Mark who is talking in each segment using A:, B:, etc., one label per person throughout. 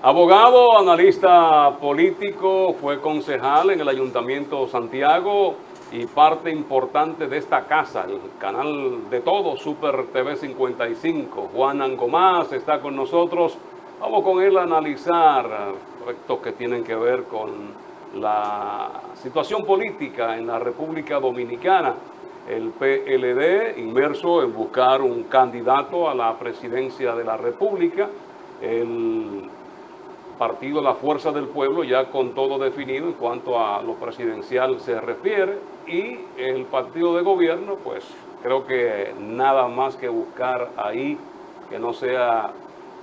A: Abogado, analista político, fue concejal en el Ayuntamiento de Santiago y parte importante de esta casa, el canal de todo, Super TV 55. Juan Angomás está con nosotros. Vamos con él a analizar aspectos que tienen que ver con la situación política en la República Dominicana. El PLD inmerso en buscar un candidato a la presidencia de la República. El partido La Fuerza del Pueblo ya con todo definido en cuanto a lo presidencial se refiere, y el partido de gobierno, pues creo que nada más que buscar ahí que no sea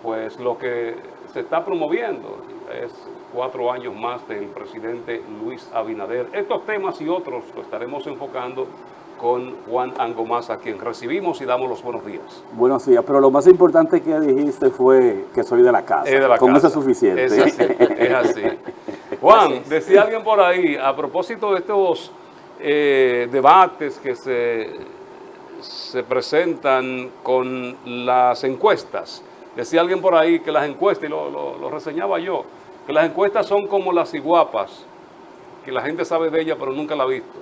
A: pues lo que se está promoviendo, es 4 años más del presidente Luis Abinader. Estos temas y otros lo estaremos enfocando con Juan Angomás, a quien recibimos y damos los buenos días.
B: Buenos días, pero lo más importante que dijiste fue que soy de la casa.
A: Es de la
B: con
A: casa.
B: eso es suficiente.
A: Es así, es así. Juan, decía alguien por ahí, a propósito de estos debates que se presentan con las encuestas, decía alguien por ahí que las encuestas, y lo reseñaba yo, que las encuestas son como las iguapas, que la gente sabe de ella pero nunca la ha visto.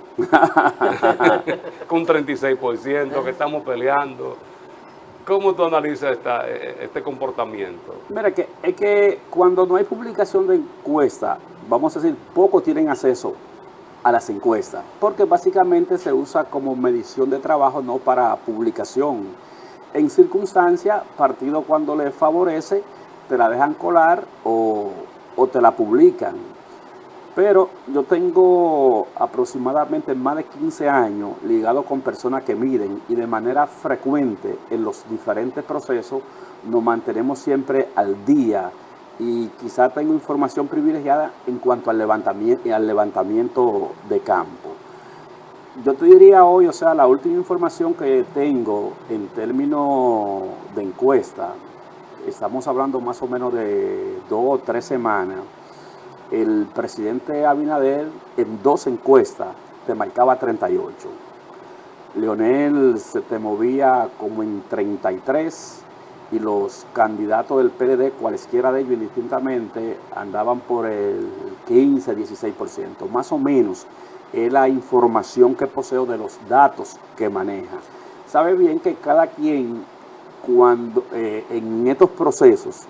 A: Con 36%, que estamos peleando. ¿Cómo tú analizas este comportamiento?
B: Mira, es que cuando no hay publicación de encuesta, vamos a decir, pocos tienen acceso a las encuestas, porque básicamente se usa como medición de trabajo, no para publicación. En circunstancias, partido cuando le favorece, te la dejan colar o te la publican. Pero yo tengo aproximadamente más de 15 años ligado con personas que miden, y de manera frecuente en los diferentes procesos nos mantenemos siempre al día, y quizá tengo información privilegiada en cuanto al levantamiento de campo. Yo te diría hoy, o sea, la última información que tengo en términos de encuesta, estamos hablando más o menos de 2 o 3 semanas. El presidente Abinader en 2 encuestas te marcaba 38. Leonel se te movía como en 33, y los candidatos del PLD, cualesquiera de ellos indistintamente, andaban por el 15, 16%. Más o menos es la información que poseo de los datos que maneja. Sabe bien que cada quien, cuando en estos procesos,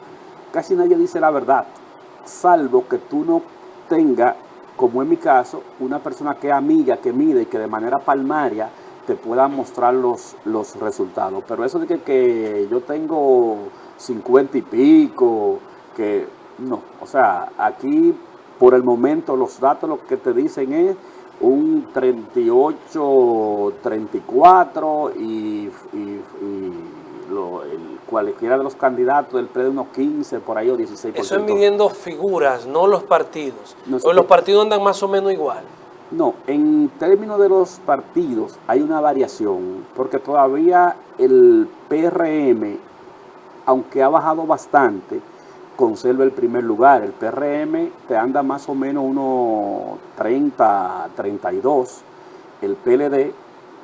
B: casi nadie dice la verdad, salvo que tú no tengas, como en mi caso, una persona que es amiga, que mide y que de manera palmaria te pueda mostrar los resultados. Pero eso de que yo tengo 50 y pico, que no, o sea, aquí por el momento los datos lo que te dicen es un 38, 34 cualquiera de los candidatos del PLD unos 15 por ahí o 16%.
C: Eso es midiendo figuras, no los partidos. O los partidos andan más o menos igual.
B: No, en términos de los partidos hay una variación, porque todavía el PRM, aunque ha bajado bastante, conserva el primer lugar. El PRM te anda más o menos unos 30, 32. El PLD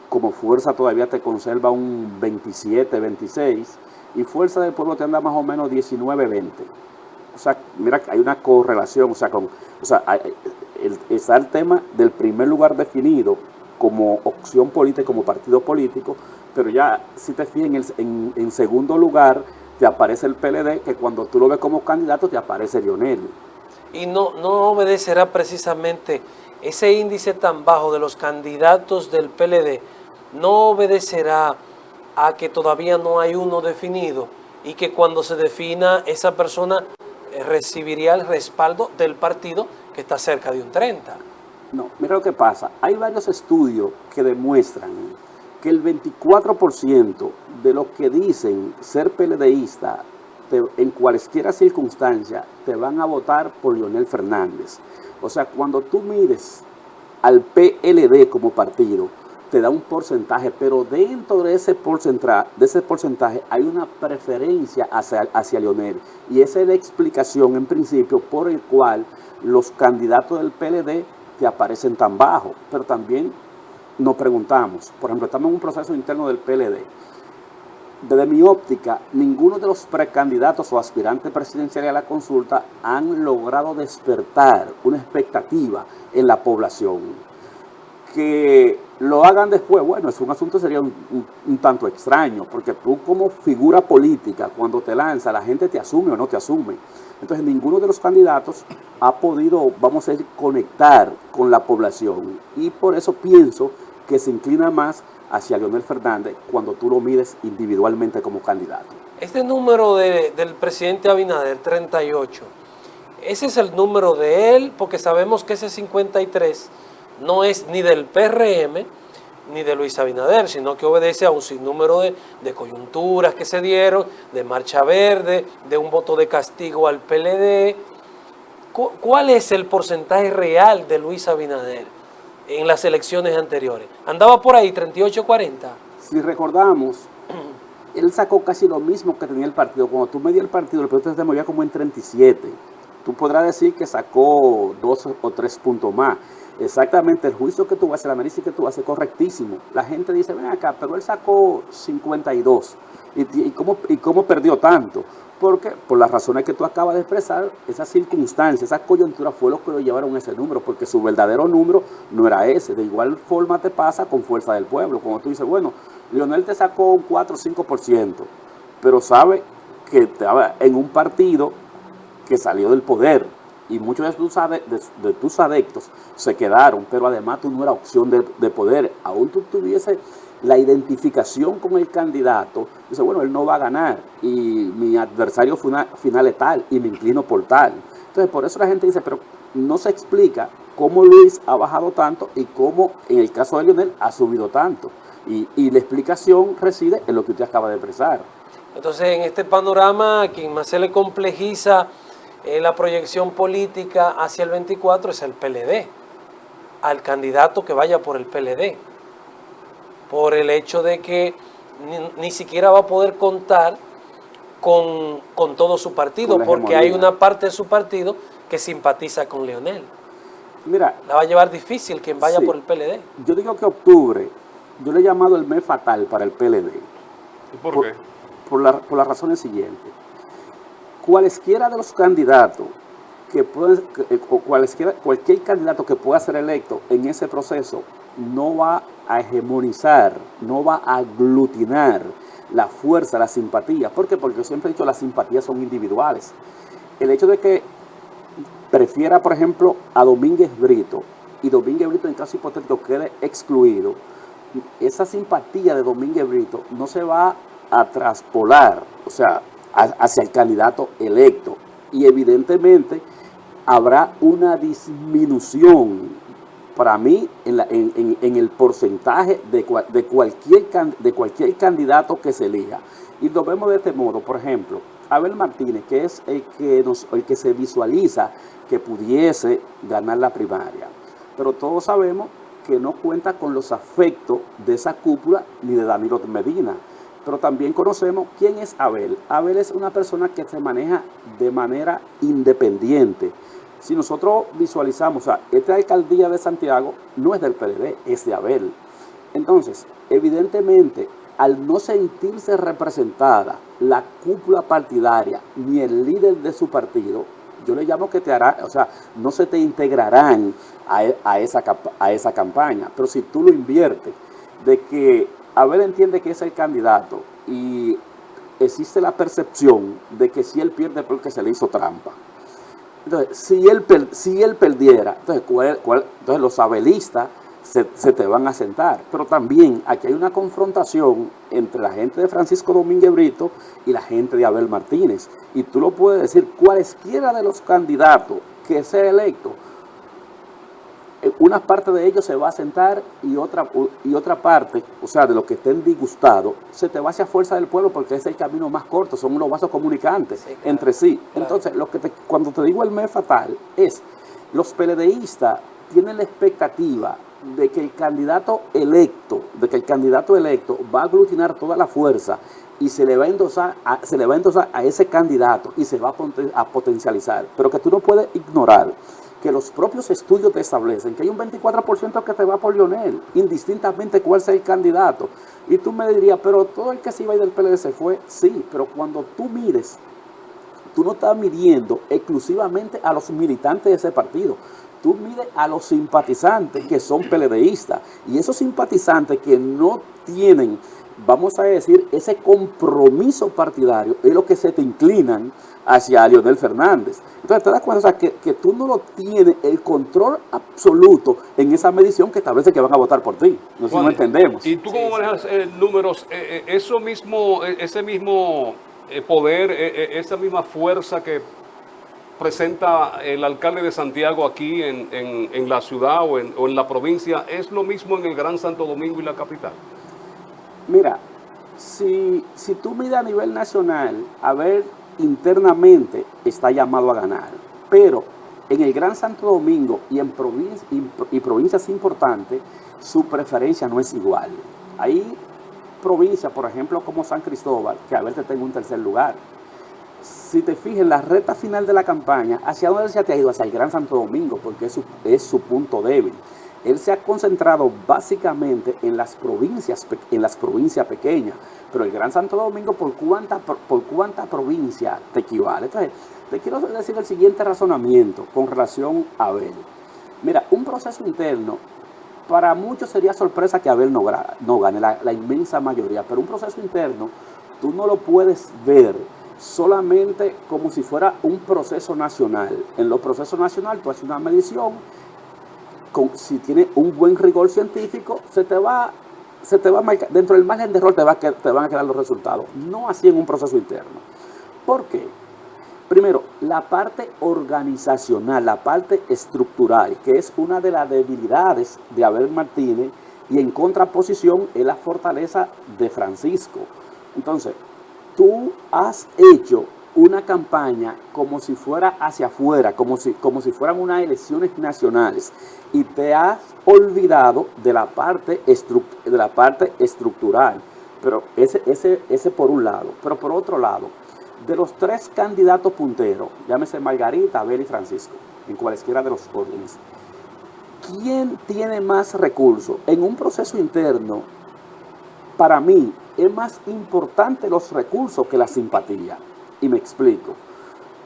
B: como fuerza todavía te conserva un 27, 26. Y Fuerza del Pueblo te anda más o menos 19, 20. O sea, mira, hay una correlación. Está el tema del primer lugar definido como opción política, como partido político, pero ya si te fijas en segundo lugar te aparece el PLD, que cuando tú lo ves como candidato te aparece Leonel.
C: Y no obedecerá precisamente ese índice tan bajo de los candidatos del PLD, no obedecerá a que todavía no hay uno definido, y que cuando se defina esa persona recibiría el respaldo del partido que está cerca de un 30.
B: No, mira lo que pasa. Hay varios estudios que demuestran que el 24% de los que dicen ser PLDista en cualesquiera circunstancia te van a votar por Leonel Fernández. O sea, cuando tú mires al PLD como partido, te da un porcentaje, pero dentro de ese porcentaje hay una preferencia hacia Leonel. Y esa es la explicación, en principio, por el cual los candidatos del PLD te aparecen tan bajos. Pero también nos preguntamos, por ejemplo, estamos en un proceso interno del PLD. desde mi óptica, ninguno de los precandidatos o aspirantes presidenciales a la consulta han logrado despertar una expectativa en la población. Que lo hagan después, bueno, es un asunto sería un tanto extraño, porque tú como figura política, cuando te lanza, la gente te asume o no te asume. Entonces ninguno de los candidatos ha podido, vamos a decir, conectar con la población. Y por eso pienso que se inclina más hacia Leonel Fernández cuando tú lo mides individualmente como candidato.
C: Este número del presidente Abinader, 38, ese es el número de él, porque sabemos que ese 53 no es ni del PRM ni de Luis Abinader, sino que obedece a un sinnúmero de coyunturas que se dieron, de marcha verde, de un voto de castigo al PLD. ¿Cuál es el porcentaje real de Luis Abinader en las elecciones anteriores? ¿Andaba por ahí, 38-40?
B: Si recordamos, él sacó casi lo mismo que tenía el partido. Cuando tú medías el partido se movía como en 37. Tú podrás decir que sacó 2 o 3 puntos más. Exactamente, el juicio que tú haces, el análisis que tú haces es correctísimo. La gente dice, ven acá, pero él sacó 52. ¿Y cómo perdió tanto? Porque por las razones que tú acabas de expresar, esas circunstancias, esas coyunturas fue lo que lo llevaron a ese número, porque su verdadero número no era ese. De igual forma te pasa con Fuerza del Pueblo. Cuando tú dices, bueno, Leonel te sacó un 4 o 5%, pero sabe que estaba en un partido que salió del poder, y muchos de tus adeptos se quedaron, pero además tú no eras opción de poder, aún tú tuviese la identificación con el candidato, dice, bueno, él no va a ganar, y mi adversario final es tal, y me inclino por tal. Entonces, por eso la gente dice, pero no se explica cómo Luis ha bajado tanto, y cómo, en el caso de Leonel, ha subido tanto. Y la explicación reside en lo que usted acaba de expresar.
C: Entonces, en este panorama, a quien más se le complejiza la proyección política hacia el 24 es el PLD, al candidato que vaya por el PLD, por el hecho de que ni siquiera va a poder contar con todo su partido, porque hay una parte de su partido que simpatiza con Leonel.
B: Mira,
C: la va a llevar difícil quien vaya por el PLD.
B: Yo digo que octubre, yo le he llamado el mes fatal para el PLD.
A: ¿Y por qué?
B: Por las razones siguientes. Cualesquiera de los candidatos cualquier candidato que pueda ser electo en ese proceso no va a hegemonizar, no va a aglutinar la fuerza, la simpatía. ¿Por qué? Porque yo siempre he dicho que las simpatías son individuales. El hecho de que prefiera, por ejemplo, a Domínguez Brito, y Domínguez Brito en caso hipotético quede excluido, esa simpatía de Domínguez Brito no se va a traspolar, o sea, hacia el candidato electo, y evidentemente habrá una disminución para mí en el porcentaje de cualquier candidato que se elija. Y lo vemos de este modo. Por ejemplo, Abel Martínez, que es el que se visualiza que pudiese ganar la primaria, pero todos sabemos que no cuenta con los afectos de esa cúpula ni de Danilo Medina. Pero también conocemos quién es Abel. Abel es una persona que se maneja de manera independiente. Si nosotros visualizamos, o sea, esta alcaldía de Santiago no es del PLD, es de Abel. Entonces, evidentemente, al no sentirse representada la cúpula partidaria ni el líder de su partido, yo le llamo que te hará, o sea, no se te integrarán a esa campaña. Pero si tú lo inviertes, de que Abel entiende que es el candidato y existe la percepción de que si él pierde porque se le hizo trampa. Entonces, si él perdiera, entonces los abelistas se te van a sentar. Pero también aquí hay una confrontación entre la gente de Francisco Domínguez Brito y la gente de Abel Martínez. Y tú lo puedes decir, cualesquiera de los candidatos que sea electo, una parte de ellos se va a sentar y otra parte, o sea, de los que estén disgustados, se te va hacia Fuerza del Pueblo porque es el camino más corto, son unos vasos comunicantes entre sí. Claro. Entonces, cuando te digo el mes fatal, es los PLDistas tienen la expectativa de que el candidato electo va a aglutinar toda la fuerza y se le va a endosar a ese candidato y se va a potencializar. Pero que tú no puedes ignorar que los propios estudios te establecen que hay un 24% que te va por Leonel, indistintamente cuál sea el candidato. Y tú me dirías, pero todo el que se iba a ir del PLD se fue. Sí, pero cuando tú mires, tú no estás midiendo exclusivamente a los militantes de ese partido. Tú mides a los simpatizantes que son PLDistas. Y esos simpatizantes que no tienen, vamos a decir, ese compromiso partidario, es lo que se te inclinan hacia Leonel Fernández. Entonces te das cuenta, o sea, que tú no lo tienes el control absoluto en esa medición que establece que van a votar por ti. No sé si no entendemos.
A: ¿Y tú cómo manejas números? Eso mismo, ese mismo poder, esa misma fuerza que presenta el alcalde de Santiago aquí en la ciudad o en la provincia, ¿es lo mismo en el Gran Santo Domingo y la capital?
B: Mira, si tú mides a nivel nacional, a ver, internamente está llamado a ganar, pero en el Gran Santo Domingo y en provincias importantes, su preferencia no es igual. Hay provincias, por ejemplo, como San Cristóbal, que a veces está en un tercer lugar. Si te fijas en la recta final de la campaña, ¿hacia dónde se ha ido? Hacia el Gran Santo Domingo, porque es su punto débil. Él se ha concentrado básicamente en las provincias pequeñas, pero el Gran Santo Domingo, ¿por cuánta provincia te equivale? Entonces, te quiero decir el siguiente razonamiento con relación a Abel. Mira, un proceso interno, para muchos sería sorpresa que Abel no gane, la inmensa mayoría, pero un proceso interno, tú no lo puedes ver solamente como si fuera un proceso nacional. En los procesos nacionales tú haces una medición, si tiene un buen rigor científico, se te va a marcar, dentro del margen de error te van a quedar los resultados. No así en un proceso interno. ¿Por qué? Primero, la parte organizacional, la parte estructural, que es una de las debilidades de Abel Martínez, y en contraposición es la fortaleza de Francisco. Entonces, tú has hecho una campaña como si fuera hacia afuera, como si fueran unas elecciones nacionales, y te has olvidado de la parte estructural. Pero ese por un lado. Pero por otro lado, de los tres candidatos punteros, llámese Margarita, Abel y Francisco, en cualesquiera de los órdenes, ¿quién tiene más recursos? En un proceso interno, para mí, es más importante los recursos que la simpatía. Y me explico.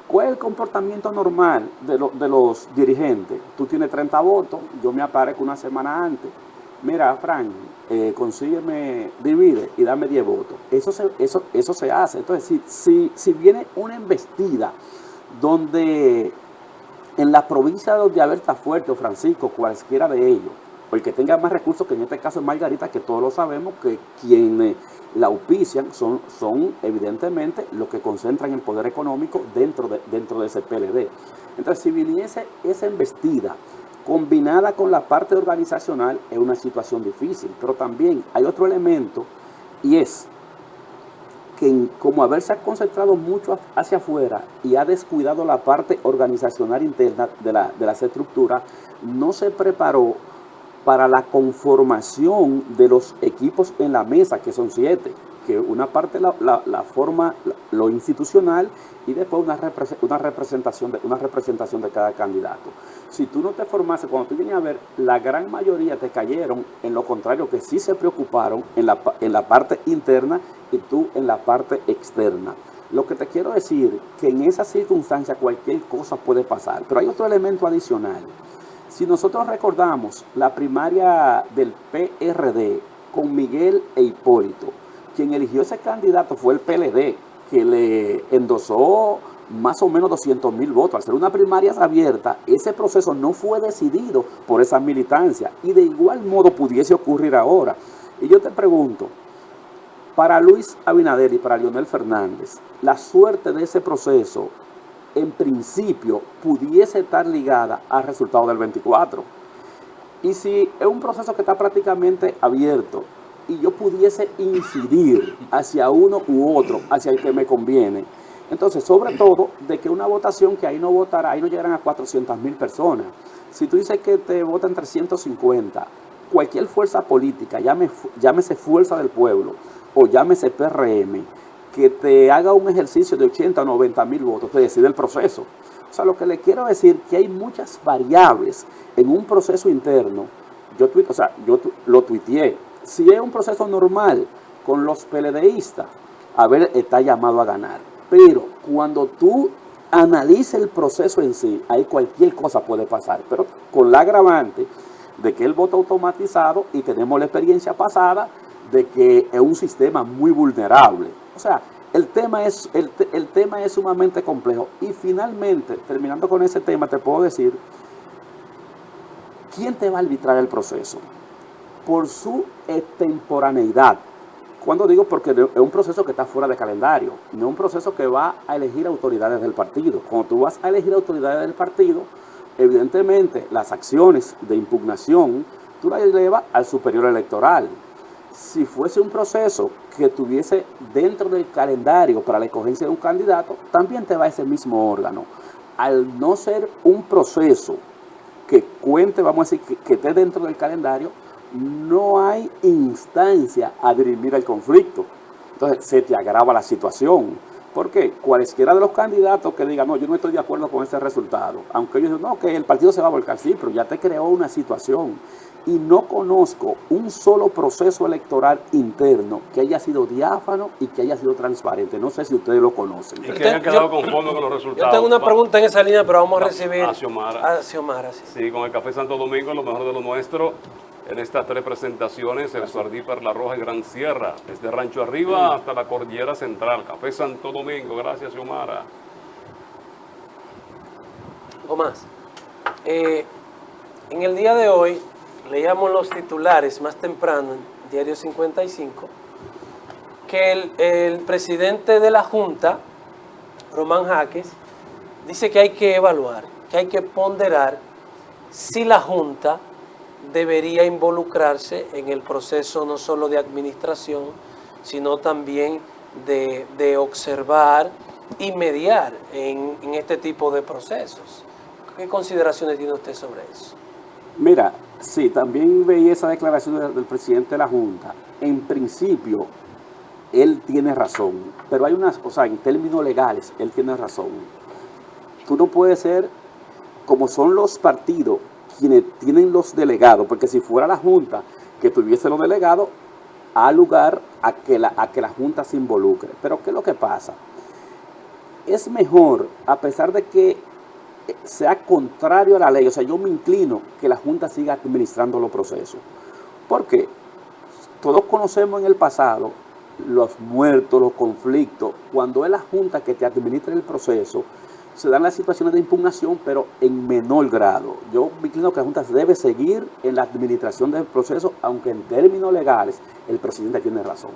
B: ¿Cuál es el comportamiento normal de los dirigentes? Tú tienes 30 votos, yo me aparezco una semana antes. Mira, Frank, consígueme, divide y dame 10 votos. Eso se hace. Entonces, si viene una embestida donde en la provincia donde Abel está fuerte o Francisco, cualquiera de ellos, o el que tenga más recursos, que en este caso es Margarita, que todos lo sabemos, que quienes la auspician son evidentemente los que concentran el poder económico dentro de ese PLD. Entonces, si viniese esa embestida combinada con la parte organizacional, es una situación difícil. Pero también hay otro elemento, y es que como haberse concentrado mucho hacia afuera y ha descuidado la parte organizacional interna de las estructuras, no se preparó para la conformación de los equipos en la mesa, que son 7, que una parte la forma lo institucional y después una representación de cada candidato. Si tú no te formaste, cuando tú vienes a ver, la gran mayoría te cayeron en lo contrario, que sí se preocuparon en la parte interna y tú en la parte externa. Lo que te quiero decir, que en esa circunstancia cualquier cosa puede pasar, pero hay otro elemento adicional. Si nosotros recordamos la primaria del PRD con Miguel e Hipólito, quien eligió ese candidato fue el PLD, que le endosó más o menos 200,000 votos. Al ser una primaria abierta, ese proceso no fue decidido por esa militancia, y de igual modo pudiese ocurrir ahora. Y yo te pregunto, para Luis Abinader y para Leonel Fernández, la suerte de ese proceso en principio pudiese estar ligada al resultado del 24. Y si es un proceso que está prácticamente abierto y yo pudiese incidir hacia uno u otro, hacia el que me conviene, entonces sobre todo de que una votación que ahí no llegarán a 400,000 personas. Si tú dices que te votan 350, cualquier fuerza política, llámese Fuerza del Pueblo o llámese PRM, que te haga un ejercicio de 80 o 90 mil votos, te decide el proceso. O sea, lo que le quiero decir es que hay muchas variables en un proceso interno. Lo tuiteé. Si es un proceso normal con los PLDistas, Abel está llamado a ganar. Pero cuando tú analices el proceso en sí, ahí cualquier cosa puede pasar. Pero con la agravante de que el voto automatizado y tenemos la experiencia pasada de que es un sistema muy vulnerable. O sea, el tema es sumamente complejo. Y finalmente, terminando con ese tema, te puedo decir, ¿quién te va a arbitrar el proceso? Por su extemporaneidad. Cuando digo porque es un proceso que está fuera de calendario, no es un proceso que va a elegir autoridades del partido. Cuando tú vas a elegir autoridades del partido, evidentemente las acciones de impugnación tú las llevas al superior electoral. Si fuese un proceso que tuviese dentro del calendario para la escogencia de un candidato, también te va a ese mismo órgano. Al no ser un proceso que cuente, vamos a decir, que esté dentro del calendario, no hay instancia a dirimir el conflicto. Entonces se te agrava la situación. Porque cualesquiera de los candidatos que digan, no, yo no estoy de acuerdo con ese resultado, aunque ellos digan, no, que el partido se va a volcar, sí, pero ya te creó una situación. Y no conozco un solo proceso electoral interno que haya sido diáfano y que haya sido transparente. No sé si ustedes lo conocen.
A: Y que hayan quedado conformes con los resultados.
C: Yo tengo una pregunta en esa línea, pero vamos a recibir
A: a Xiomara.
C: Sí.
A: Sí, con el Café Santo Domingo, lo mejor de lo nuestro. En estas 3 presentaciones, el Suardí, Perla Roja y Gran Sierra, desde Rancho Arriba hasta la Cordillera Central. Café Santo Domingo, gracias, Xiomara.
C: O más. En el día de hoy, leíamos los titulares más temprano en Diario 55, que el presidente de la Junta, Román Jaques, dice que hay que evaluar, que hay que ponderar si la Junta debería involucrarse en el proceso no solo de administración, sino también de observar y mediar en este tipo de procesos. ¿Qué consideraciones tiene usted sobre eso?
B: Mira, sí, también veía esa declaración del presidente de la Junta. En principio, él tiene razón, pero hay unas, o sea, en términos legales, él tiene razón. Tú no puedes ser, como son los partidos quienes tienen los delegados, porque si fuera la Junta que tuviese los delegados, ha lugar a que la Junta se involucre. Pero ¿qué es lo que pasa? Es mejor, a pesar de que sea contrario a la ley, o sea, yo me inclino que la Junta siga administrando los procesos. ¿Por qué? Todos conocemos en el pasado los muertos, los conflictos. Cuando es la Junta que te administra el proceso, se dan las situaciones de impugnación, pero en menor grado. Yo me inclino que la Junta debe seguir en la administración del proceso, aunque en términos legales el presidente tiene razón.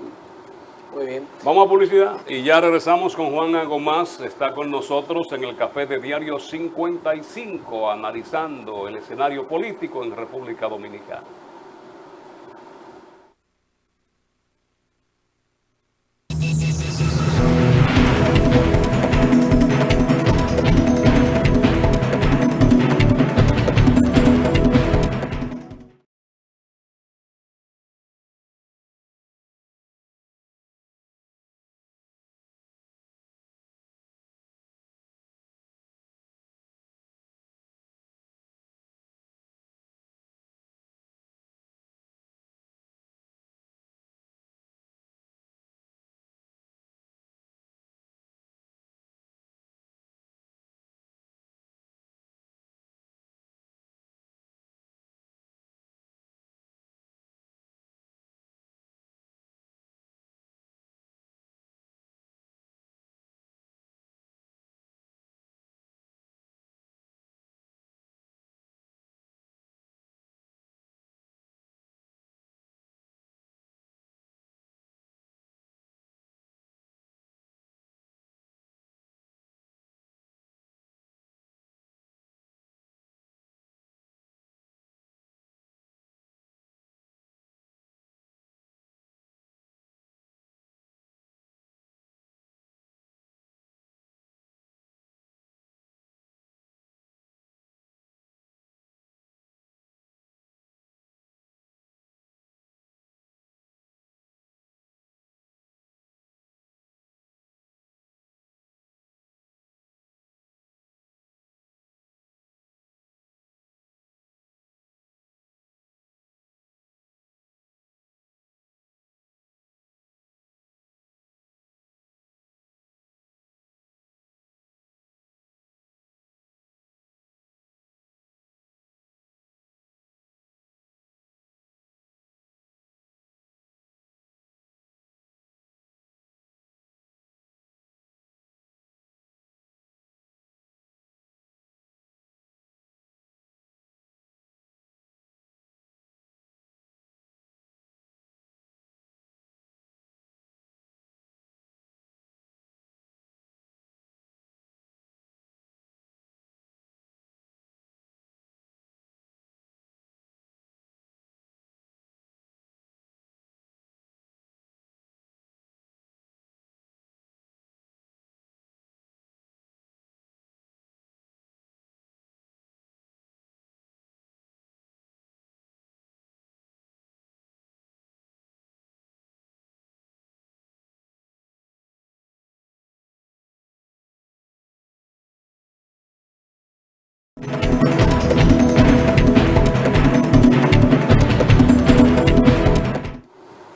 C: Muy bien.
A: Vamos a publicidad y ya regresamos con Juan Gomás. Está con nosotros en el Café de Diario 55, analizando el escenario político en República Dominicana.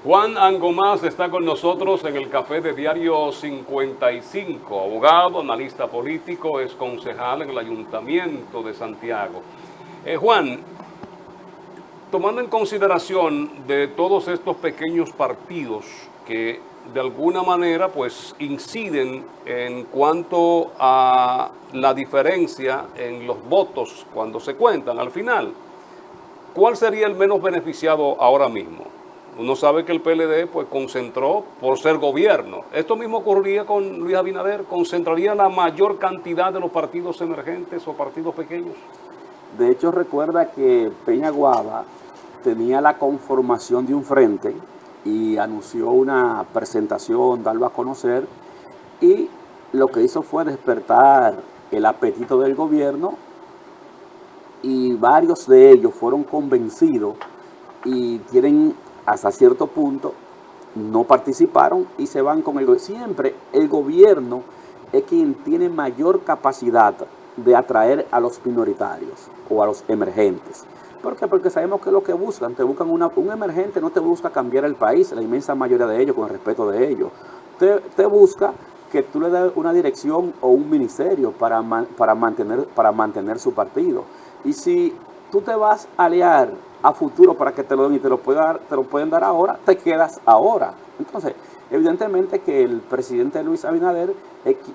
A: Juan Angomás está con nosotros en el café de Diario 55, abogado, analista político, es concejal en el Ayuntamiento de Santiago. Juan, tomando en consideración de todos estos pequeños partidos que de alguna manera pues inciden en cuanto a la diferencia en los votos cuando se cuentan al final, ¿cuál sería el menos beneficiado ahora mismo? Uno sabe que el PLD pues concentró por ser gobierno. ¿Esto mismo ocurriría con Luis Abinader? ¿Concentraría la mayor cantidad de los partidos emergentes o partidos pequeños?
B: De hecho, recuerda que Peña Guava tenía la conformación de un frente y anunció una presentación, darlo a conocer, y lo que hizo fue despertar el apetito del gobierno y varios de ellos fueron convencidos y tienen hasta cierto punto, no participaron y se van con el gobierno. Siempre el gobierno es quien tiene mayor capacidad de atraer a los minoritarios o a los emergentes. ¿Por qué? Porque sabemos que es lo que buscan. Te buscan un emergente, no te busca cambiar el país, la inmensa mayoría de ellos, con el respeto de ellos. Te busca que tú le des una dirección o un ministerio para mantener su partido. Y si tú te vas a aliar a futuro para que te lo den y te lo pueden dar ahora, te quedas ahora. Entonces, evidentemente que el presidente Luis Abinader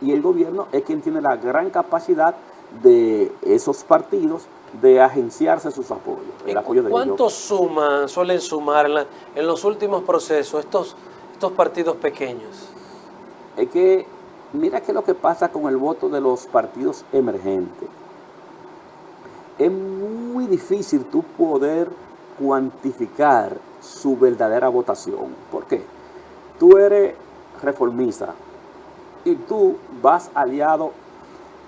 B: y el gobierno es quien tiene la gran capacidad de esos partidos de agenciarse sus apoyos. El apoyo de
C: ¿Cuánto suelen sumar en los últimos procesos estos partidos pequeños?
B: Es que, mira qué es lo que pasa con el voto de los partidos emergentes. Es muy difícil tú poder cuantificar su verdadera votación. ¿Por qué? Tú eres reformista y tú vas aliado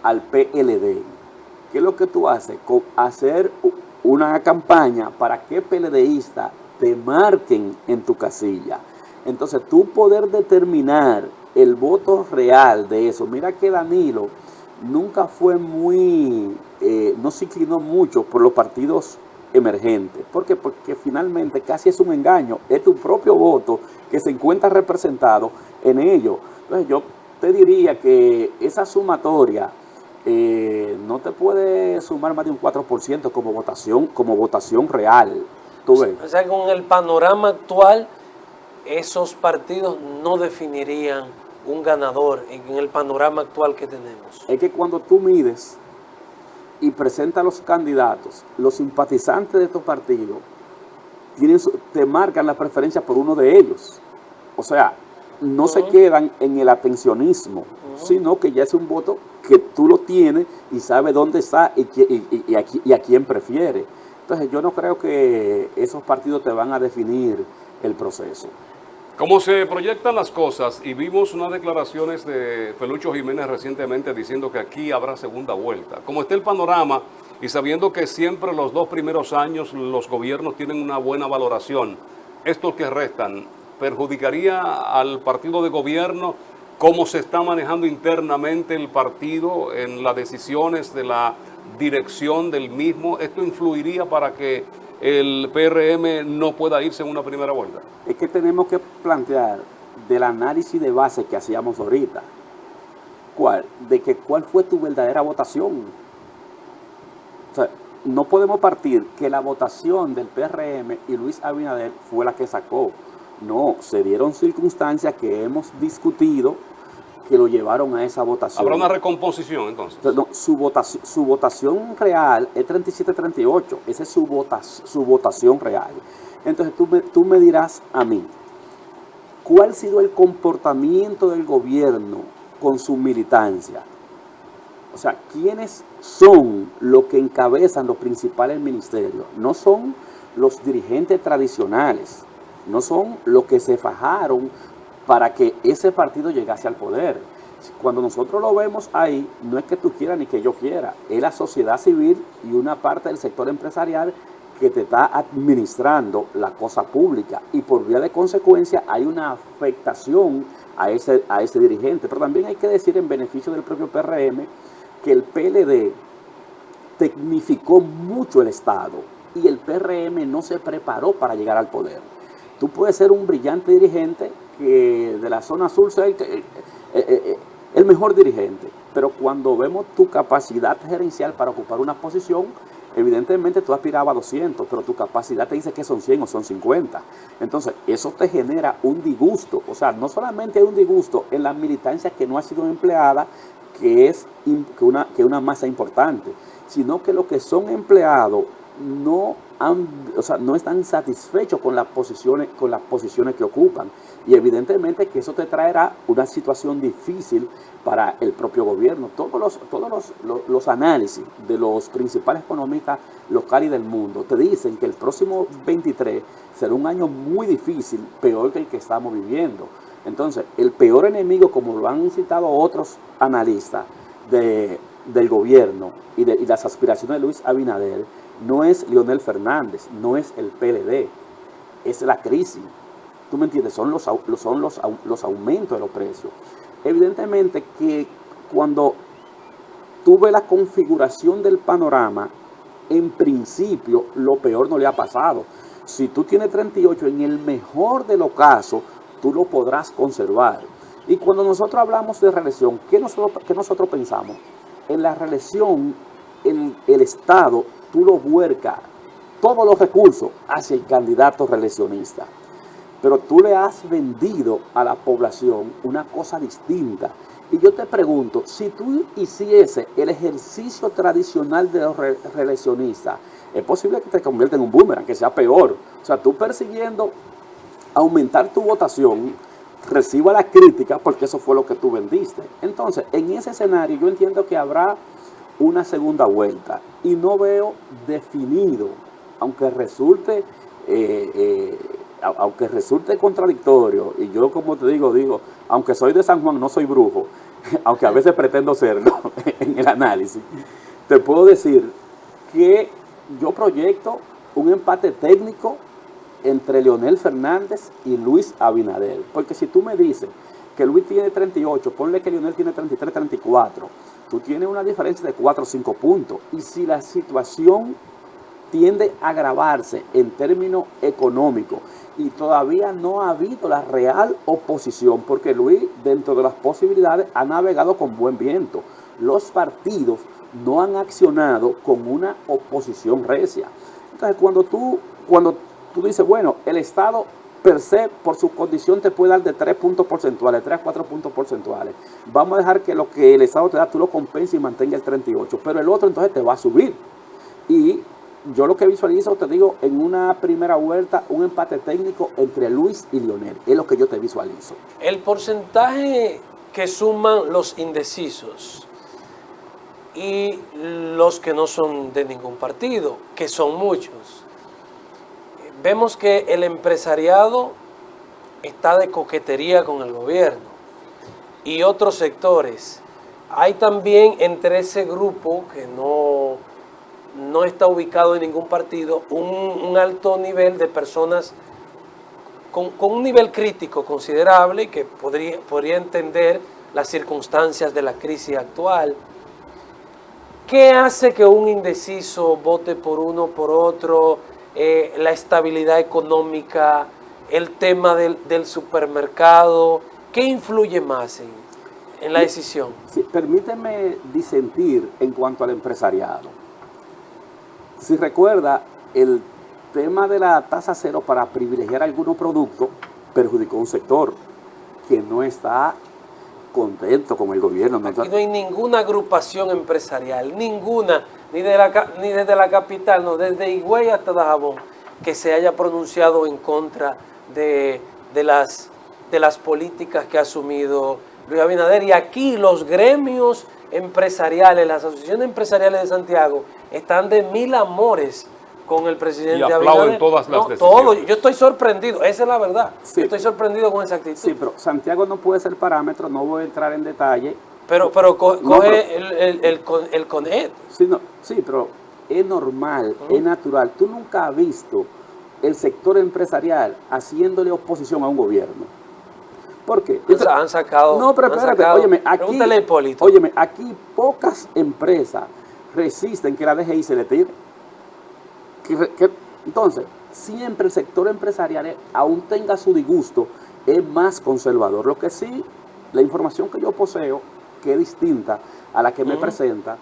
B: al PLD. ¿Qué es lo que tú haces? Hacer una campaña para que PLDistas te marquen en tu casilla. Entonces, tú poder determinar el voto real de eso. Mira que Danilo nunca fue no se inclinó mucho por los partidos emergentes. ¿Por qué? Porque finalmente casi es un engaño. Es tu propio voto que se encuentra representado en ello. Entonces yo te diría que esa sumatoria no te puede sumar más de un 4% como votación real. ¿Tú ves?
C: O sea, con el panorama actual, esos partidos no definirían un ganador en el panorama actual que tenemos.
B: Es que cuando tú mides y presentas a los candidatos, los simpatizantes de estos partidos te marcan la preferencia por uno de ellos. O sea, no se quedan en el atencionismo, sino que ya es un voto que tú lo tienes y sabes dónde está y a quién prefiere. Entonces yo no creo que esos partidos te van a definir el proceso.
A: Como se proyectan las cosas, y vimos unas declaraciones de Felucho Jiménez recientemente diciendo que aquí habrá segunda vuelta. Como está el panorama, y sabiendo que siempre los 2 primeros años los gobiernos tienen una buena valoración, estos que restan, ¿perjudicaría al partido de gobierno cómo se está manejando internamente el partido en las decisiones de la dirección del mismo? ¿Esto influiría para que el PRM no pueda irse en una primera vuelta?
B: Es que tenemos que plantear del análisis de base que hacíamos ahorita. ¿Cuál fue tu verdadera votación? O sea, no podemos partir que la votación del PRM y Luis Abinader fue la que sacó. No, se dieron circunstancias que hemos discutido que lo llevaron a esa votación.
A: ¿Habrá una recomposición entonces?
B: No, su votación real es 37-38, esa es su votación real. Entonces tú me dirás a mí, ¿cuál ha sido el comportamiento del gobierno con su militancia? O sea, ¿quiénes son los que encabezan los principales ministerios? No son los dirigentes tradicionales, no son los que se fajaron para que ese partido llegase al poder. Cuando nosotros lo vemos ahí, no es que tú quieras ni que yo quiera, es la sociedad civil y una parte del sector empresarial que te está administrando la cosa pública, y por vía de consecuencia hay una afectación a ese dirigente. Pero también hay que decir, en beneficio del propio PRM, que el PLD tecnificó mucho el Estado y el PRM no se preparó para llegar al poder. Tú puedes ser un brillante dirigente que de la zona sur sea el mejor dirigente, pero cuando vemos tu capacidad gerencial para ocupar una posición, evidentemente tú aspirabas a 200, pero tu capacidad te dice que son 100 o son 50. Entonces, eso te genera un disgusto. O sea, no solamente hay un disgusto en la militancia que no ha sido empleada, que es una masa importante, sino que los que son empleados no están satisfechos con las posiciones que ocupan. Y evidentemente que eso te traerá una situación difícil para el propio gobierno. Todos los análisis de los principales economistas locales del mundo te dicen que el próximo 23 será un año muy difícil, peor que el que estamos viviendo. Entonces, el peor enemigo, como lo han citado otros analistas del gobierno y las aspiraciones de Luis Abinader, no es Leonel Fernández, no es el PLD, es la crisis. ¿Tú me entiendes? Son los aumentos de los precios. Evidentemente que cuando tú ves la configuración del panorama, en principio lo peor no le ha pasado. Si tú tienes 38, en el mejor de los casos, tú lo podrás conservar. Y cuando nosotros hablamos de reelección, ¿qué nosotros pensamos? En la reelección, en el Estado, tú lo vuelcas todos los recursos hacia el candidato reeleccionista. Pero tú le has vendido a la población una cosa distinta. Y yo te pregunto, si tú hiciese el ejercicio tradicional de los reeleccionistas, es posible que te convierta en un boomerang, que sea peor. O sea, tú persiguiendo aumentar tu votación, reciba la crítica porque eso fue lo que tú vendiste. Entonces, en ese escenario yo entiendo que habrá una segunda vuelta y no veo definido, aunque resulte contradictorio, y yo como te digo, aunque soy de San Juan, no soy brujo, aunque a veces pretendo serlo en el análisis, te puedo decir que yo proyecto un empate técnico entre Leonel Fernández y Luis Abinader, porque si tú me dices que Luis tiene 38, ponle que Leonel tiene 33, 34, tú tienes una diferencia de 4 o 5 puntos, y si la situación tiende a agravarse en términos económicos y todavía no ha habido la real oposición, porque Luis, dentro de las posibilidades, ha navegado con buen viento. Los partidos no han accionado con una oposición recia. Entonces, cuando tú dices, bueno, el Estado per se, por su condición, te puede dar de 3 puntos porcentuales, 3 a 4 puntos porcentuales. Vamos a dejar que lo que el Estado te da, tú lo compenses y mantenga el 38, pero el otro entonces te va a subir. Y yo lo que visualizo, te digo, en una primera vuelta, un empate técnico entre Luis y Leonel. Es lo que yo te visualizo.
C: El porcentaje que suman los indecisos y los que no son de ningún partido, que son muchos, vemos que el empresariado está de coquetería con el gobierno y otros sectores. Hay también entre ese grupo que no está ubicado en ningún partido, un alto nivel de personas con un nivel crítico considerable y que podría entender las circunstancias de la crisis actual. ¿Qué hace que un indeciso vote por uno, por otro? La estabilidad económica, el tema del supermercado, ¿qué influye más en la decisión?
B: Sí, permíteme disentir en cuanto al empresariado. Si recuerda, el tema de la tasa cero para privilegiar algunos productos perjudicó a un sector que no está contento con el gobierno.
C: Aquí no hay ninguna agrupación empresarial, ninguna, ni desde la capital, no, desde Higüey hasta Dajabón, que se haya pronunciado en contra de las políticas que ha asumido Luis Abinader. Y aquí los gremios empresariales, las asociaciones empresariales de Santiago, están de mil amores con el presidente Abinader. Y
A: aplauden todas las decisiones.
C: Todo. Yo estoy sorprendido, esa es la verdad. Sí. Yo estoy sorprendido con esa actitud.
B: Sí, pero Santiago no puede ser parámetro, no voy a entrar en detalle.
C: Pero coge el CONET.
B: Sí, pero es normal, es natural. Tú nunca has visto el sector empresarial haciéndole oposición a un gobierno. ¿Por qué?
C: Han sacado. No, pero espérate,
B: óyeme,
C: pregúntale a Hipólito.
B: Óyeme, aquí pocas empresas resisten que la DGI se le tire. Entonces, siempre el sector empresarial, aún tenga su disgusto, es más conservador. Lo que sí, la información que yo poseo, que es distinta a la que me presenta,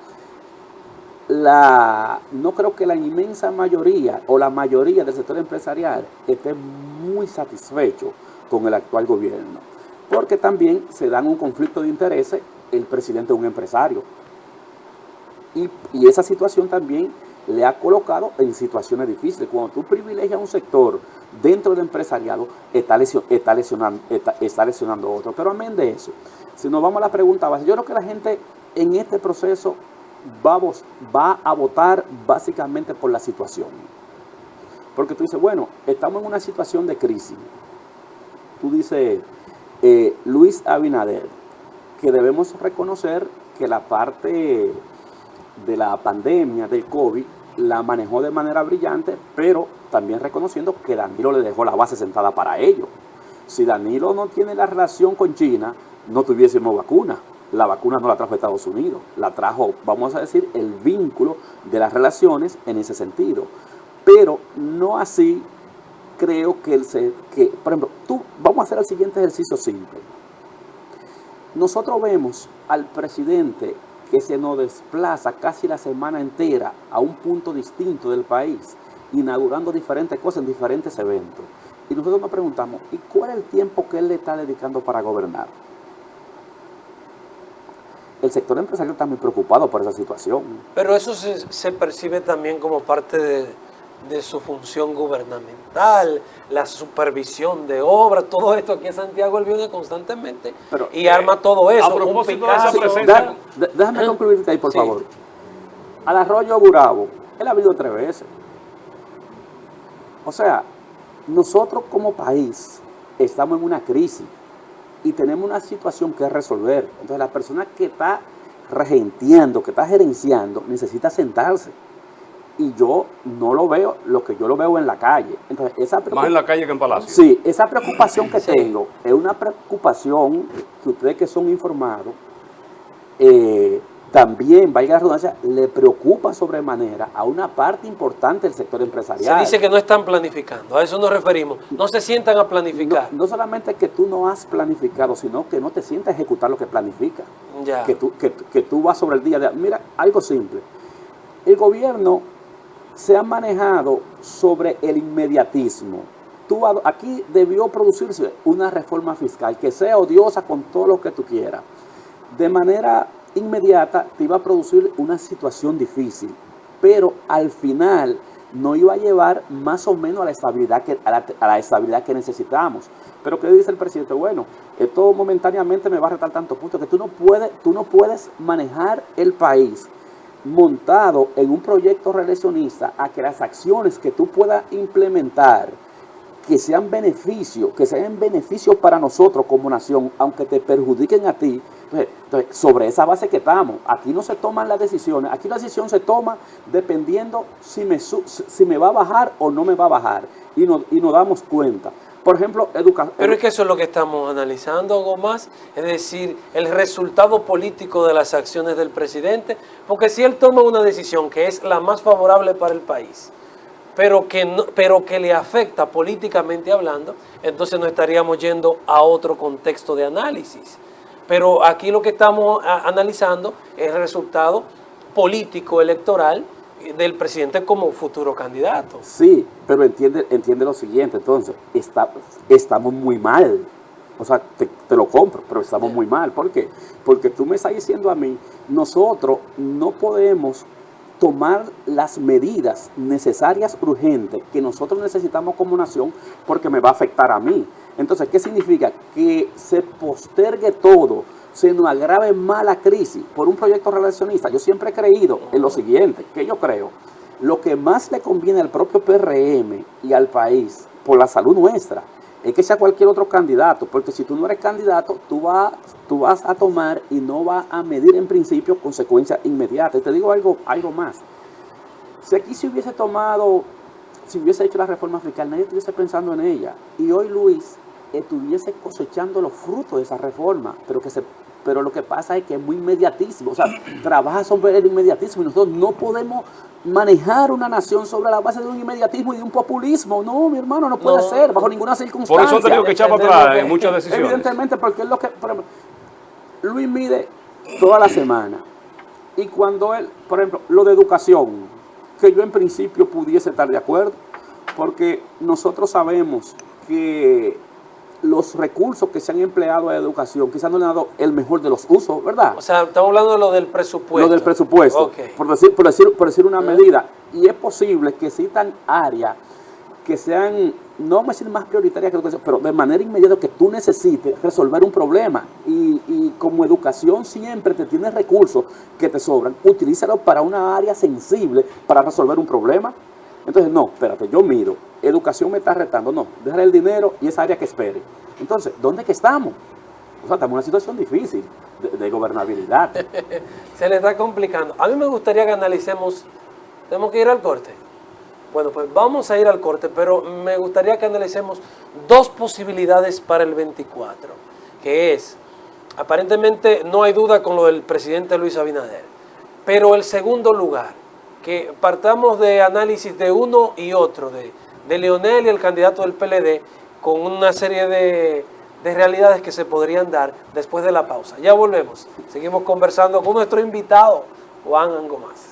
B: no creo que la inmensa mayoría o la mayoría del sector empresarial esté muy satisfecho con el actual gobierno, porque también se dan un conflicto de intereses. El presidente es un empresario y esa situación también le ha colocado en situaciones difíciles. Cuando tú privilegias un sector dentro del empresariado, está lesionando otro. Pero amén de eso, si nos vamos a la pregunta base, yo creo que la gente en este proceso va a votar básicamente por la situación. Porque tú dices, bueno, estamos en una situación de crisis. Tú dices, Luis Abinader, que debemos reconocer que la parte de la pandemia del COVID la manejó de manera brillante, pero también reconociendo que Danilo le dejó la base sentada para ello. Si Danilo no tiene la relación con China, no tuviésemos vacuna. La vacuna no la trajo Estados Unidos, la trajo, vamos a decir, el vínculo de las relaciones en ese sentido. Pero no así creo que, por ejemplo, vamos a hacer el siguiente ejercicio simple. Nosotros vemos al presidente que se nos desplaza casi la semana entera a un punto distinto del país, inaugurando diferentes cosas en diferentes eventos. Y nosotros nos preguntamos, ¿y cuál es el tiempo que él le está dedicando para gobernar? El sector empresarial está muy preocupado por esa situación.
C: Pero eso se percibe también como parte de su función gubernamental, la supervisión de obras, todo esto aquí en Santiago él viene constantemente y arma todo eso.
A: A propósito de esa presencia,
B: déjame concluirte ahí, por favor. Al arroyo Gurabo, él ha habido 3 veces. O sea, nosotros como país estamos en una crisis y tenemos una situación que resolver. Entonces la persona que está regenteando, que está gerenciando, necesita sentarse. Y yo no lo veo, lo que yo lo veo en la calle. Entonces,
A: más en la calle que en Palacio.
B: Sí, esa preocupación que tengo es una preocupación que ustedes que son informados, también, valga la redundancia, le preocupa sobremanera a una parte importante del sector empresarial.
C: Se dice que no están planificando, a eso nos referimos. No se sientan a planificar.
B: No solamente que tú no has planificado, sino que no te sientas a ejecutar lo que planificas.
C: Ya.
B: Que tú vas sobre el día de... Mira, algo simple. El gobierno se ha manejado sobre el inmediatismo. Aquí debió producirse una reforma fiscal que sea odiosa con todo lo que tú quieras. De manera inmediata te iba a producir una situación difícil, pero al final no iba a llevar más o menos a la estabilidad que necesitamos. Pero ¿qué dice el presidente? Bueno, esto momentáneamente me va a retar tantos puntos que tú no puedes manejar el país montado en un proyecto reeleccionista a que las acciones que tú puedas implementar que sean beneficios para nosotros como nación, aunque te perjudiquen a ti. Entonces, sobre esa base que estamos, aquí no se toman las decisiones, aquí la decisión se toma dependiendo si me va a bajar o no me va a bajar, y nos damos cuenta. Por ejemplo, educación.
C: Pero es que eso es lo que estamos analizando, algo más, es decir, el resultado político de las acciones del presidente, porque si él toma una decisión que es la más favorable para el país, pero que le afecta políticamente hablando, entonces nos estaríamos yendo a otro contexto de análisis. Pero aquí lo que estamos analizando es el resultado político electoral del presidente como futuro candidato.
B: Sí, pero entiende lo siguiente, entonces, estamos muy mal. O sea, te lo compro, pero estamos muy mal. ¿Por qué? Porque tú me estás diciendo a mí, nosotros no podemos tomar las medidas necesarias, urgentes, que nosotros necesitamos como nación, porque me va a afectar a mí. Entonces, ¿qué significa? Que se postergue todo, se nos agrave más la crisis por un proyecto relacionista. Yo siempre he creído en lo siguiente, que yo creo, lo que más le conviene al propio PRM y al país, por la salud nuestra, es que sea cualquier otro candidato, porque si tú no eres candidato, tú vas a tomar y no vas a medir en principio consecuencias inmediatas. Y te digo algo más. Si aquí se hubiese hecho la reforma fiscal, nadie estuviese pensando en ella. Y hoy Luis estuviese cosechando los frutos de esa reforma, pero que se pero lo que pasa es que es muy inmediatísimo, o sea, trabaja sobre el inmediatismo y nosotros no podemos manejar una nación sobre la base de un inmediatismo y de un populismo. No, mi hermano, no puede ser, bajo ninguna circunstancia.
A: Por eso han tenido que echar para atrás en muchas decisiones.
B: Evidentemente, porque es lo que, por ejemplo, Luis mide toda la semana. Y cuando él, por ejemplo, lo de educación, que yo en principio pudiese estar de acuerdo, porque nosotros sabemos que los recursos que se han empleado en educación quizás no le han dado el mejor de los usos, ¿verdad?
C: O sea, estamos hablando de lo del presupuesto.
B: Lo del presupuesto,
C: Okay.
B: por decir una medida. Y es posible que existan áreas que sean, no vamos a decir más prioritarias que educación, pero de manera inmediata que tú necesites resolver un problema. Y como educación siempre te tienes recursos que te sobran, utilízalo para una área sensible para resolver un problema. Entonces, no, espérate, yo miro, educación me está retando, no, dejar el dinero y esa área que espere. Entonces, ¿dónde es que estamos? O sea, estamos en una situación difícil de gobernabilidad.
C: Se le está complicando. A mí me gustaría que analicemos, ¿tenemos que ir al corte? Bueno, pues vamos a ir al corte, pero me gustaría que analicemos dos posibilidades para el 24, que es, aparentemente no hay duda con lo del presidente Luis Abinader, pero el segundo lugar, que partamos de análisis de uno y otro, de Leonel y el candidato del PLD, con una serie de realidades que se podrían dar después de la pausa. Ya volvemos, seguimos conversando con nuestro invitado, Juan Angomás.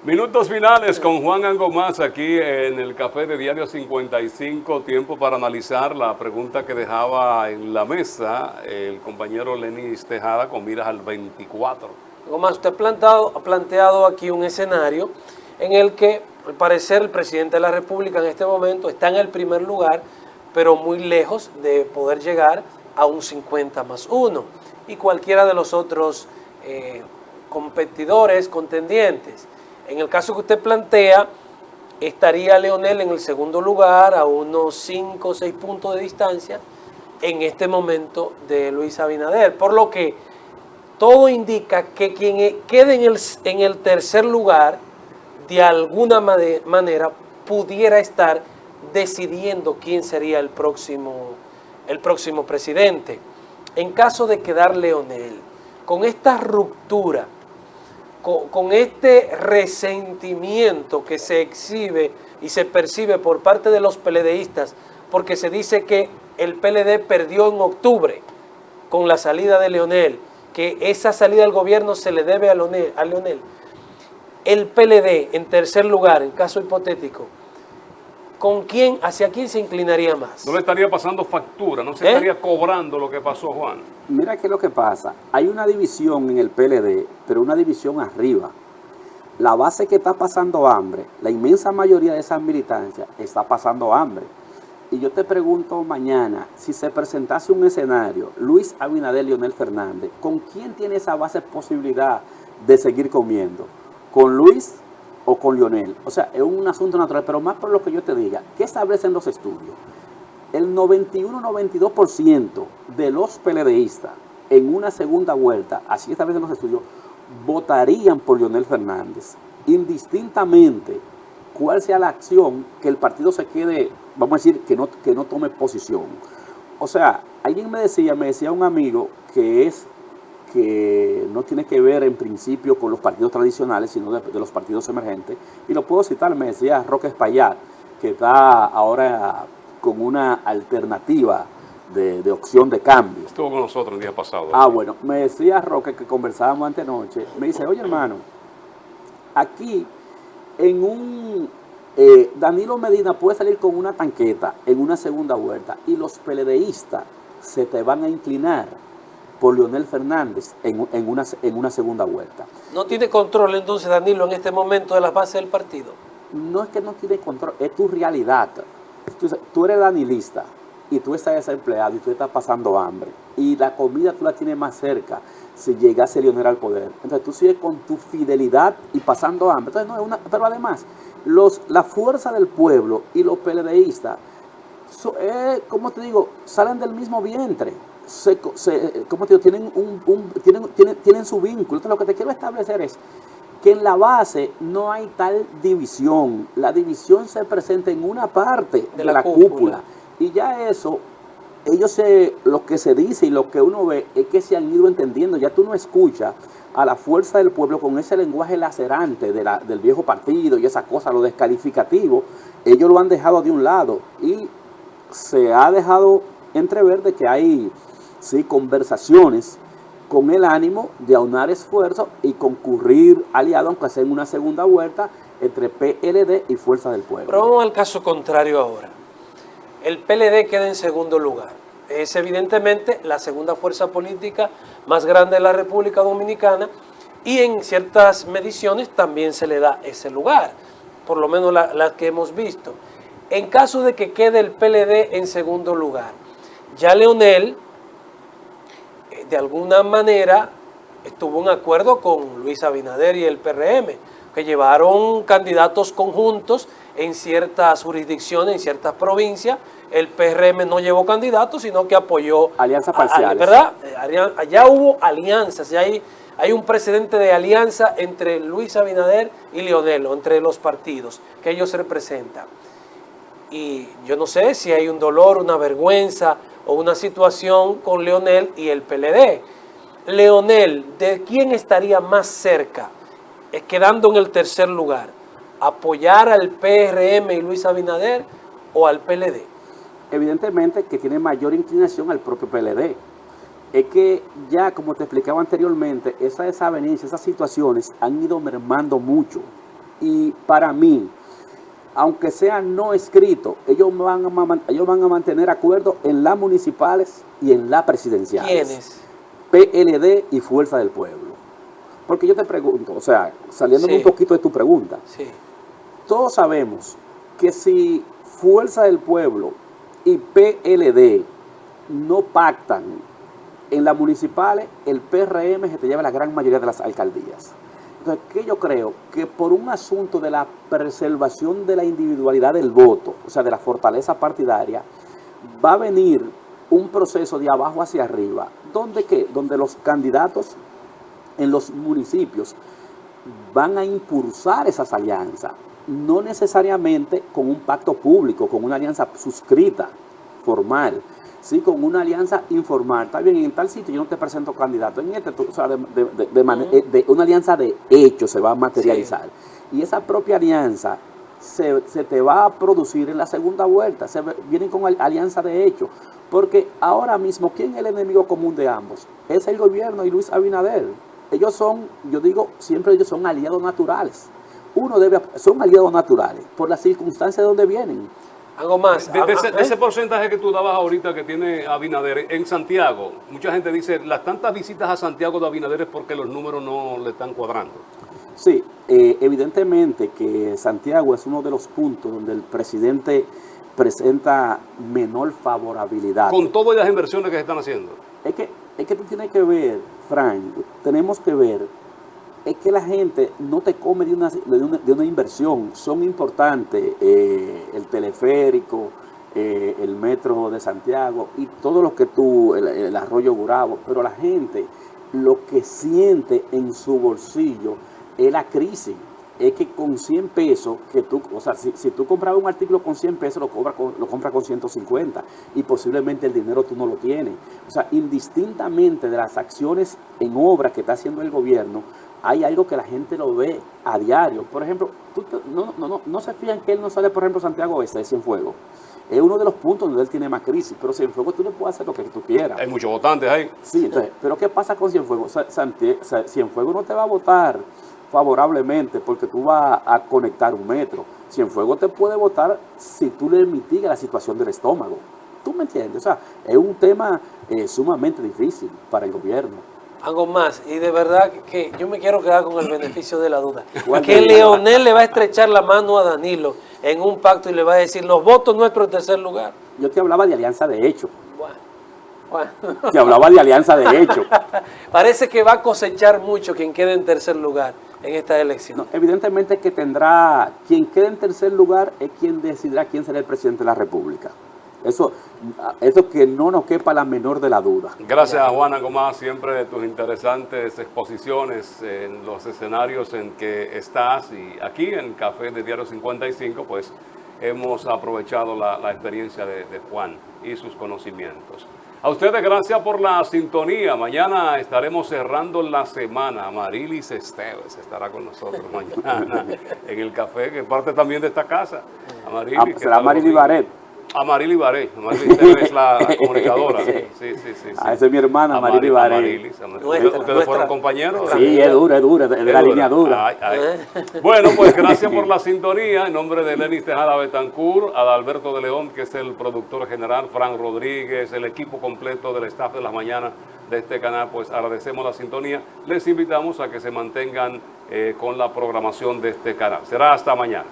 A: Minutos finales con Juan Angomás aquí en el café de Diario 55, tiempo para analizar la pregunta que dejaba en la mesa el compañero Lenis Tejada con miras al 24.
C: Angomás, usted ha planteado aquí un escenario en el que, al parecer, el presidente de la República en este momento está en el primer lugar, pero muy lejos de poder llegar a un 50+1, y cualquiera de los otros competidores, contendientes. En el caso que usted plantea, estaría Leonel en el segundo lugar a unos 5 o 6 puntos de distancia en este momento de Luis Abinader, por lo que todo indica que quien quede en el tercer lugar de alguna manera pudiera estar decidiendo quién sería el próximo presidente. En caso de quedar Leonel, con esta ruptura, con este resentimiento que se exhibe y se percibe por parte de los PLDistas, porque se dice que el PLD perdió en octubre con la salida de Leonel, que esa salida del gobierno se le debe a Leonel. El PLD, en tercer lugar, en caso hipotético, ¿hacia quién se inclinaría más?
A: No le estaría pasando factura, no se estaría cobrando lo que pasó, Juan.
B: Mira qué es lo que pasa. Hay una división en el PLD, pero una división arriba. La base que está pasando hambre, la inmensa mayoría de esas militancias está pasando hambre. Y yo te pregunto mañana, si se presentase un escenario, Luis Abinader, Leonel Fernández, ¿con quién tiene esa base posibilidad de seguir comiendo? ¿Con Luis o con Leonel? O sea, es un asunto natural, pero más por lo que yo te diga, ¿qué establecen los estudios? El 91-92% de los PLDistas en una segunda vuelta, así establecen los estudios, votarían por Leonel Fernández, indistintamente cuál sea la acción, que el partido se quede, vamos a decir, que no tome posición. O sea, alguien me decía un amigo que no tiene que ver en principio con los partidos tradicionales, sino de los partidos emergentes, y lo puedo citar, me decía Roque Espaillat, que está ahora con una alternativa de opción de cambio.
A: Estuvo con nosotros el día pasado.
B: Bueno, me decía Roque, que conversábamos antenoche, me dice, oye hermano, aquí Danilo Medina puede salir con una tanqueta en una segunda vuelta y los PLDistas se te van a inclinar por Leonel Fernández en una segunda vuelta.
C: ¿No tiene control entonces Danilo en este momento de las bases del partido?
B: No es que no tiene control, es tu realidad. Tú eres danilista y tú estás desempleado y tú estás pasando hambre y la comida tú la tienes más cerca si llegase Leonel al poder. Entonces tú sigues con tu fidelidad y pasando hambre. Entonces, no es pero además, la fuerza del pueblo y los PLDistas, como te digo, salen del mismo vientre. Como te digo, tienen su vínculo. Entonces, lo que te quiero establecer es que en la base no hay tal división. La división se presenta en una parte de la cúpula. Y ya eso, lo que se dice y lo que uno ve es que se han ido entendiendo. Ya tú no escuchas a la fuerza del pueblo con ese lenguaje lacerante del viejo partido y esa cosa, lo descalificativo. Ellos lo han dejado de un lado y se ha dejado entrever de que hay conversaciones con el ánimo de aunar esfuerzos y concurrir aliados, aunque sea en una segunda vuelta, entre PLD y Fuerza del Pueblo.
C: Pero vamos al caso contrario ahora. El PLD queda en segundo lugar. Es evidentemente la segunda fuerza política más grande de la República Dominicana y en ciertas mediciones también se le da ese lugar, por lo menos las que hemos visto. En caso de que quede el PLD en segundo lugar, ya Leonel de alguna manera estuvo en acuerdo con Luis Abinader y el PRM, que llevaron candidatos conjuntos en ciertas jurisdicciones, en ciertas provincias. El PRM no llevó candidatos, sino que apoyó
B: alianzas parciales,
C: ¿verdad? Allá hubo alianzas, ya hay un precedente de alianza entre Luis Abinader y Leonel, entre los partidos que ellos representan. Y yo no sé si hay un dolor, una vergüenza o una situación con Leonel y el PLD. Leonel, ¿de quién estaría más cerca, quedando en el tercer lugar? ¿Apoyar al PRM y Luis Abinader o al PLD?
B: Evidentemente que tiene mayor inclinación al propio PLD. Es que ya, como te explicaba anteriormente, esa desavenencia, esas situaciones han ido mermando mucho. Y para mí, aunque sea no escrito, ellos van a mantener acuerdos en las municipales y en las presidenciales.
C: ¿Quiénes?
B: PLD y Fuerza del Pueblo. Porque yo te pregunto, o sea, saliéndome un poquito de tu pregunta, todos sabemos que si Fuerza del Pueblo y PLD no pactan en las municipales, el PRM se te lleva la gran mayoría de las alcaldías. Entonces, ¿qué yo creo? Que por un asunto de la preservación de la individualidad del voto, o sea, de la fortaleza partidaria, va a venir un proceso de abajo hacia arriba. ¿Dónde qué? Donde los candidatos en los municipios van a impulsar esas alianzas, no necesariamente con un pacto público, con una alianza suscrita, formal, sí, con una alianza informal. Está bien, en tal sitio yo no te presento candidato, en este, o sea, de una alianza de hecho se va a materializar. Sí. Y esa propia alianza se te va a producir en la segunda vuelta, vienen con alianza de hecho, porque ahora mismo, ¿quién es el enemigo común de ambos? Es el gobierno y Luis Abinader. Ellos son, yo digo, siempre ellos son aliados naturales. Son aliados naturales por las circunstancias de donde vienen.
C: Algo más.
A: De ese porcentaje que tú dabas ahorita que tiene Abinader en Santiago, mucha gente dice, las tantas visitas a Santiago de Abinader es porque los números no le están cuadrando.
B: Sí, evidentemente que Santiago es uno de los puntos donde el presidente presenta menor favorabilidad.
A: Con todas las inversiones que se están haciendo.
B: Es que tú tienes que ver, Frank, tenemos que ver, es que la gente no te come de una inversión. Son importantes el teleférico, el metro de Santiago y todo lo que el arroyo Gurabo, pero la gente lo que siente en su bolsillo es la crisis. Es que con 100 pesos, o sea, si tú comprabas un artículo con 100 pesos, lo compras con 150 y posiblemente el dinero tú no lo tienes. O sea, indistintamente de las acciones en obra que está haciendo el gobierno, hay algo que la gente lo ve a diario. Por ejemplo, no se fijan que él no sale, por ejemplo, Santiago Oeste de Cienfuegos. Es uno de los puntos donde él tiene más crisis, pero Cienfuegos tú le puedes hacer lo que tú quieras.
A: Hay muchos votantes ahí.
B: Sí, entonces, pero ¿qué pasa con Cienfuegos? Cienfuegos no te va a votar favorablemente porque tú vas a conectar un metro. Cienfuegos te puede votar si tú le mitigas la situación del estómago. ¿Tú me entiendes? O sea, es un tema sumamente difícil para el gobierno.
C: Algo más, y de verdad que yo me quiero quedar con el beneficio de la duda. Que Leonel le va a estrechar la mano a Danilo en un pacto y le va a decir, los votos nuestros en tercer lugar.
B: Yo te hablaba de alianza de hecho.
C: Bueno.
B: Te hablaba de alianza de hecho.
C: Parece que va a cosechar mucho quien quede en tercer lugar en esta elección.
B: No, evidentemente que quien quede en tercer lugar es quien decidirá quién será el presidente de la República. Eso que no nos quepa la menor de la duda.
A: Gracias a Juana Gomá, siempre de tus interesantes exposiciones en los escenarios en que estás, y aquí en el Café de Diario 55, pues hemos aprovechado la experiencia de Juan y sus conocimientos. A ustedes gracias por la sintonía. Mañana estaremos cerrando la semana. Amarilis Esteves estará con nosotros mañana en el café, que es parte también de esta casa. Amarilis,
B: será Amarilis Baret.
A: Amarilis Baret. Amarilis Esteves es la comunicadora. Sí.
B: Esa es mi hermana, Amarilis Baret.
A: ¿Ustedes fueron compañeros?
B: Sí, es dura, es de la línea dura.
A: Bueno, pues gracias por la sintonía. En nombre de Lenis Tejada Betancourt, Adalberto de León, que es el productor general, Frank Rodríguez, el equipo completo del staff de las mañanas de este canal, pues agradecemos la sintonía. Les invitamos a que se mantengan con la programación de este canal. Será hasta mañana.